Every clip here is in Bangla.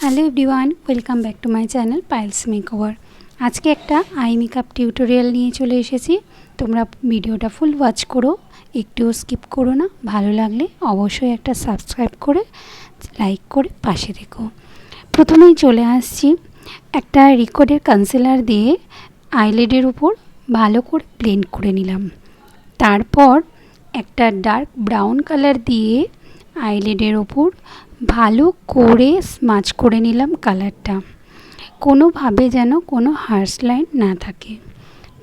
Hello everyone, welcome back to my channel piles makeover. আজকে একটা আই মেকআপ টিউটোরিয়াল নিয়ে চলে এসেছি। তোমরা ভিডিওটা ফুল ওয়াচ করো, একটুও স্কিপ করো না। ভালো লাগলে অবশ্যই একটা সাবস্ক্রাইব করে লাইক করে পাশে থেকো। প্রথমেই চলে আসছি, একটা রিকোডের কনসিলার দিয়ে আইলিডের উপর ভালো করে ব্লেন্ড করে নিলাম। তারপর একটা ডার্ক ব্রাউন কালার দিয়ে আইলিডের ওপর ভালো করে স্মাচ করে নিলাম কালারটা, কোনোভাবে যেন কোনো হার্শ লাইন না থাকে।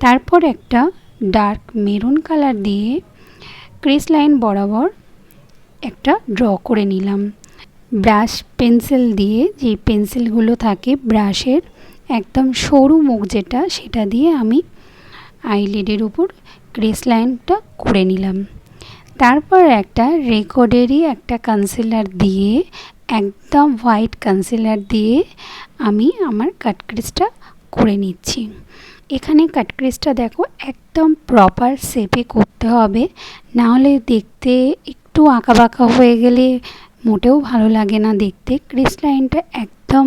তারপর একটা ডার্ক মেরুন কালার দিয়ে ক্রিস লাইন বরাবর একটা ড্র করে নিলাম। ব্রাশ পেন্সিল দিয়ে, যে পেন্সিলগুলো থাকে ব্রাশের একদম সরু মুখ যেটা, সেটা দিয়ে আমি আইলিডের উপর ক্রিস লাইনটা করে নিলাম। তারপর একটা রেকর্ডেরই একটা কনসিলার দিয়ে, একদম হোয়াইট কনসিলার দিয়ে আমি আমার কাটক্রিজটা করে নিচ্ছি। এখানে কাটক্রিজটা দেখো একদম প্রপার শেপে করতে হবে, নাহলে দেখতে একটু আঁকাবাঁকা হয়ে গেলে মোটেও ভালো লাগে না দেখতে। ক্রিজ লাইনটা একদম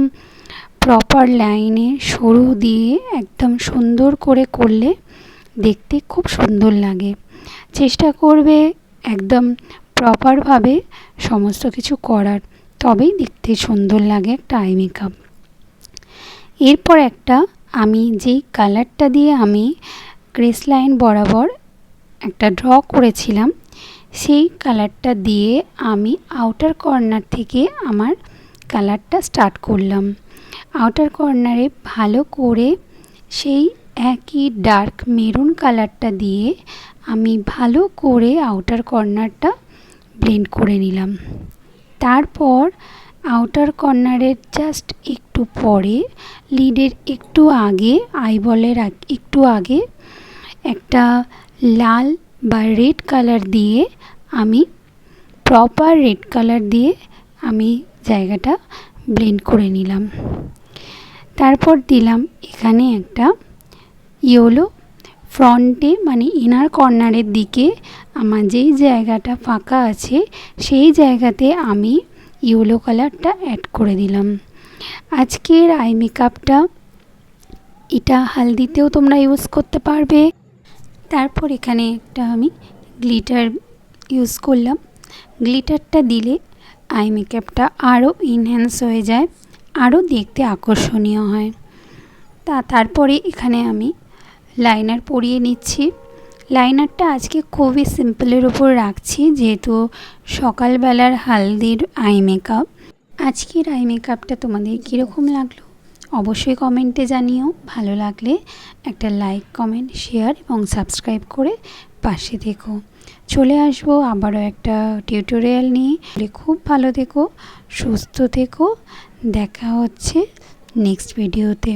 প্রপার লাইনে সরু দিয়ে একদম সুন্দর করে করলে দেখতে খুব সুন্দর লাগে। চেষ্টা করবে একদম প্রপারভাবে সমস্ত কিছু করার, তবেই দেখতে সুন্দর লাগে একটা আই মেকআপ। এরপর একটা আমি যেই কালারটা দিয়ে আমি ক্রিস লাইন বরাবর একটা ড্র করেছিলাম, সেই কালারটা দিয়ে আমি আউটার কর্নার থেকে আমার কালারটা স্টার্ট করলাম। আউটার কর্নারে ভালো করে সেই একই ডার্ক মেরুন কালারটা দিয়ে আমি ভালো করে আউটার কর্নারটা ব্লেন্ড করে নিলাম। তারপর আউটার কর্নারের জাস্ট একটু পরে, লিডের একটু আগে, আইবলের একটু আগে একটা লাল বা রেড কালার দিয়ে আমি প্রপার রেড কালার দিয়ে আমি জায়গাটা ব্লেন্ড করে নিলাম। তারপর দিলাম এখানে একটা ইয়েলো ফ্রন্টে, মানে ইনার কর্নারের দিকে আমার যেই জায়গাটা ফাঁকা আছে সেই জায়গাতে আমি ইয়েলো কালারটা অ্যাড করে দিলাম। আজকের আই মেকআপটা এটা হালদিতেও তোমরা ইউজ করতে পারবে। তারপর এখানে একটা আমি গ্লিটার ইউজ করলাম। গ্লিটারটা দিলে আই মেকআপটা আরও এনহ্যান্স হয়ে যায়, আরও দেখতে আকর্ষণীয় হয়। তারপরে এখানে আমি লাইনার পরিয়ে নিচ্ছি। লাইনারটা আজকে খুবই সিম্পলের উপর রাখছি, যেহেতু সকালবেলার হালদির আই মেকআপ। আজকের আই মেকআপটা তোমাদের কীরকম লাগলো অবশ্যই কমেন্টে জানিও। ভালো লাগলে একটা লাইক, কমেন্ট, শেয়ার এবং সাবস্ক্রাইব করে পাশে থেকো। চলে আসবো আবারও একটা টিউটোরিয়াল নিয়ে। খুব ভালো থেকো, সুস্থ থেকো। দেখা হচ্ছে নেক্সট ভিডিওতে।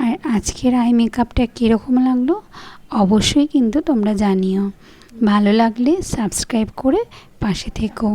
আর আজকের আই মেকআপটা কীরকম লাগলো অবশ্যই কিন্তু তোমরা জানিও। ভালো লাগলে সাবস্ক্রাইব করে পাশে থেকো।